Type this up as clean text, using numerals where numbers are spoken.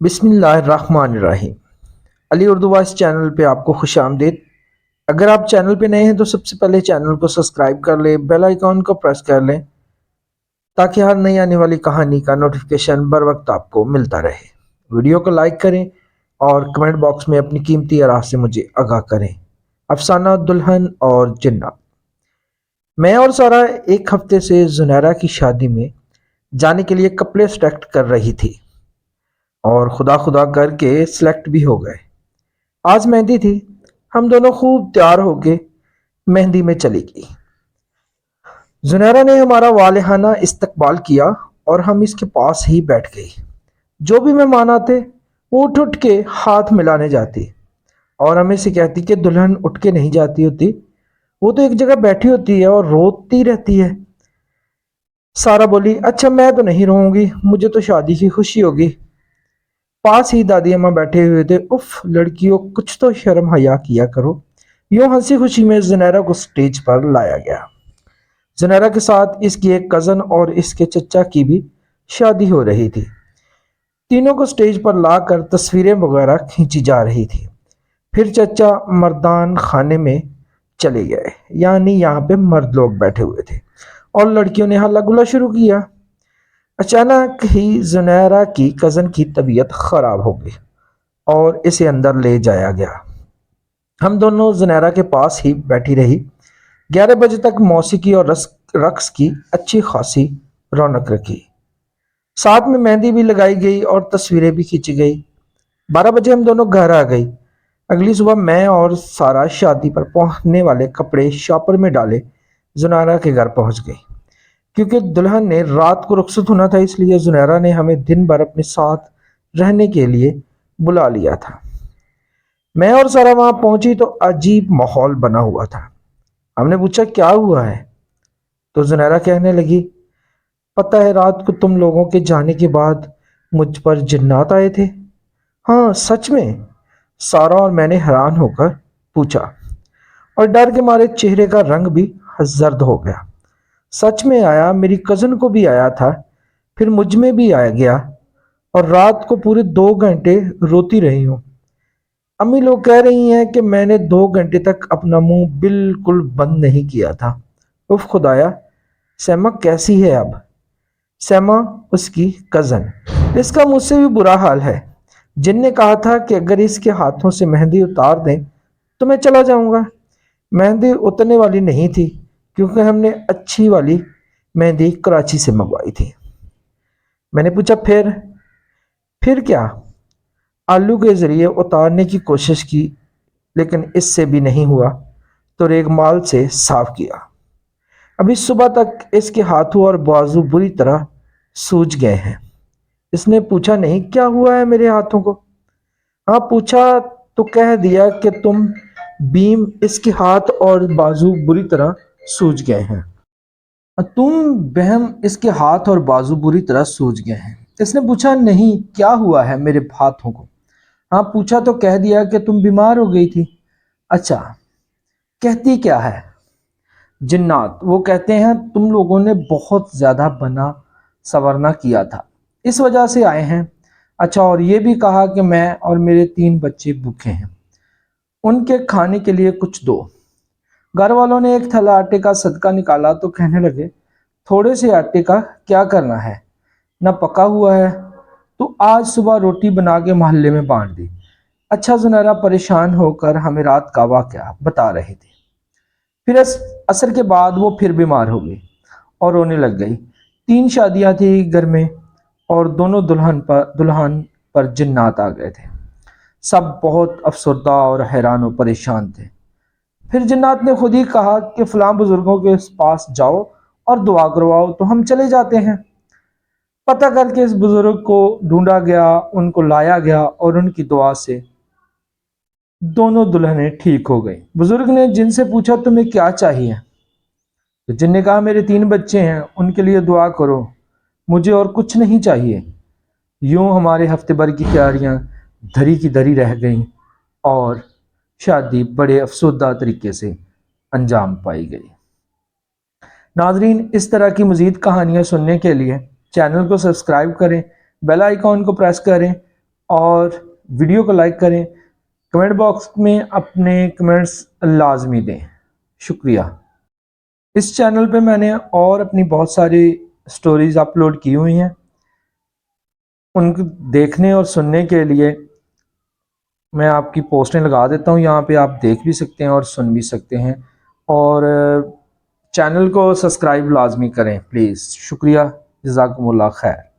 بسم اللہ الرحمن الرحیم۔ علی اردو وائس چینل پہ آپ کو خوش آمدید۔ اگر آپ چینل پہ نئے ہیں تو سب سے پہلے چینل کو سبسکرائب کر لیں، بیل آئیکن کو پریس کر لیں تاکہ ہر نئی آنے والی کہانی کا نوٹیفیکیشن بر وقت آپ کو ملتا رہے۔ ویڈیو کو لائک کریں اور کمنٹ باکس میں اپنی قیمتی آراء سے مجھے آگاہ کریں۔ افسانہ دلہن اور جنات۔ میں اور سارا ایک ہفتے سے زنیرہ کی شادی میں جانے کے لیے کپڑے سلیکٹ کر رہی تھی اور خدا خدا کر کے سلیکٹ بھی ہو گئے۔ آج مہندی تھی، ہم دونوں خوب تیار ہو کے مہندی میں چلی گئی۔ زنیرہ نے ہمارا والہانہ استقبال کیا اور ہم اس کے پاس ہی بیٹھ گئی۔ جو بھی مہمان آتے وہ اٹھ اٹھ کے ہاتھ ملانے جاتی اور ہمیں سے کہتی کہ دلہن اٹھ کے نہیں جاتی ہوتی، وہ تو ایک جگہ بیٹھی ہوتی ہے اور روتی رہتی ہے۔ سارا بولی، اچھا میں تو نہیں رہوں گی، مجھے تو شادی کی خوشی ہوگی۔ پاس ہی دادی اماں بیٹھے ہوئے تھے۔ اف لڑکیوں، کچھ تو شرم حیا کیا کرو۔ یوں ہنسی خوشی میں زنیرہ کو سٹیج پر لایا گیا۔ زنیرہ کے ساتھ اس کی ایک کزن اور اس کے چچا کی بھی شادی ہو رہی تھی۔ تینوں کو سٹیج پر لا کر تصویریں وغیرہ کھینچی جا رہی تھی۔ پھر چچا مردان خانے میں چلے گئے، یعنی یہاں پہ مرد لوگ بیٹھے ہوئے تھے اور لڑکیوں نے ہلا گلا شروع کیا۔ اچانک ہی زنیرہ کی کزن کی طبیعت خراب ہو گئی اور اسے اندر لے جایا گیا۔ ہم دونوں زنیرہ کے پاس ہی بیٹھی رہی۔ 11 بجے تک موسیقی اور رقص کی اچھی خاصی رونق رکھی۔ ساتھ میں مہندی بھی لگائی گئی اور تصویریں بھی کھینچی گئی۔ 12 بجے ہم دونوں گھر آ گئی۔ اگلی صبح میں اور سارا شادی پر پہننے والے کپڑے شاپر میں ڈالے زنیرہ کے گھر پہنچ گئی۔ کیونکہ دلہن نے رات کو رخصت ہونا تھا، اس لیے زنیرہ نے ہمیں دن بھر اپنے ساتھ رہنے کے لیے بلا لیا تھا۔ میں اور سارا وہاں پہنچی تو عجیب ماحول بنا ہوا تھا۔ ہم نے پوچھا کیا ہوا ہے تو زنیرہ کہنے لگی، پتہ ہے رات کو تم لوگوں کے جانے کے بعد مجھ پر جنات آئے تھے؟ ہاں سچ میں؟ سارا اور میں نے حیران ہو کر پوچھا اور ڈر کے مارے چہرے کا رنگ بھی زرد ہو گیا۔ سچ میں آیا، میری کزن کو بھی آیا تھا، پھر مجھ میں بھی آ گیا اور رات کو پورے 2 گھنٹے روتی رہی ہوں۔ امی لوگ کہہ رہی ہیں کہ میں نے 2 گھنٹے تک اپنا منہ بالکل بند نہیں کیا تھا۔ اف خدایا، سیما کیسی ہے اب؟ سیما اس کی کزن، اس کا مجھ سے بھی برا حال ہے۔ جن نے کہا تھا کہ اگر اس کے ہاتھوں سے مہندی اتار دیں تو میں چلا جاؤں گا۔ مہندی اترنے والی نہیں تھی کیونکہ ہم نے اچھی والی مہندی کراچی سے منگوائی تھی۔ میں نے پوچھا پھر کیا؟ آلو کے ذریعے اتارنے کی کوشش کی لیکن اس سے بھی نہیں ہوا تو ریگمال سے صاف کیا۔ ابھی صبح تک اس کے ہاتھوں اور بازو بری طرح سوج گئے ہیں۔ اس نے پوچھا نہیں کیا ہوا ہے میرے ہاتھوں کو؟ ہاں پوچھا تو کہہ دیا کہ تم بیم اس کے ہاتھ اور بازو بری طرح سوج گئے ہیں۔ اس کے ہاتھ اور بازو بری طرح سوج گئے ہیں۔ اس نے پوچھا نہیں کیا ہوا ہے میرے ہاتھوں کو؟ ہاں پوچھا تو کہہ دیا کہ تم بیمار ہو گئی تھی۔ اچھا، کہتی کیا ہے؟ جنات، وہ کہتے ہیں تم لوگوں نے بہت زیادہ بنا سورنا کیا تھا، اس وجہ سے آئے ہیں۔ اچھا، اور یہ بھی کہا کہ میں اور میرے 3 بچے بھوکے ہیں، ان کے کھانے کے لیے کچھ دو۔ گھر والوں نے ایک تھیلا آٹے کا صدقہ نکالا تو کہنے لگے، تھوڑے سے آٹے کا کیا کرنا ہے، نہ پکا ہوا ہے، تو آج صبح روٹی بنا کے محلے میں بانٹ دی۔ اچھا، زنیرہ پریشان ہو کر ہمیں رات کا واقعہ بتا رہے تھے۔ پھر عصر کے بعد وہ پھر بیمار ہو گئی اور رونے لگ گئی۔ 3 شادیاں تھی گھر میں اور دونوں دلہن پر جنات آ گئے تھے۔ سب بہت افسردہ اور حیران و پریشان تھے۔ پھر جنات نے خود ہی کہا کہ فلاں بزرگوں کے پاس جاؤ اور دعا کرواؤ، تو ہم چلے جاتے ہیں۔ پتہ کر کے اس بزرگ کو ڈھونڈا گیا، ان کو لایا گیا اور ان کی دعا سے دونوں دلہنیں ٹھیک ہو گئیں۔ بزرگ نے جن سے پوچھا تمہیں کیا چاہیے؟ تو جن نے کہا میرے 3 بچے ہیں، ان کے لیے دعا کرو، مجھے اور کچھ نہیں چاہیے۔ یوں ہمارے ہفتے بھر کی تیاریاں دھری کی دھری رہ گئیں اور شادی بڑے افسردہ طریقے سے انجام پائی گئی۔ ناظرین، اس طرح کی مزید کہانیاں سننے کے لیے چینل کو سبسکرائب کریں، بیل آئیکن کو پریس کریں اور ویڈیو کو لائک کریں، کمنٹ باکس میں اپنے کمنٹس لازمی دیں۔ شکریہ۔ اس چینل پہ میں نے اور اپنی بہت ساری سٹوریز اپلوڈ کی ہوئی ہیں، ان کو دیکھنے اور سننے کے لیے میں آپ کی پوسٹیں لگا دیتا ہوں، یہاں پہ آپ دیکھ بھی سکتے ہیں اور سن بھی سکتے ہیں، اور چینل کو سبسکرائب لازمی کریں پلیز۔ شکریہ، جزاکم اللہ خیر۔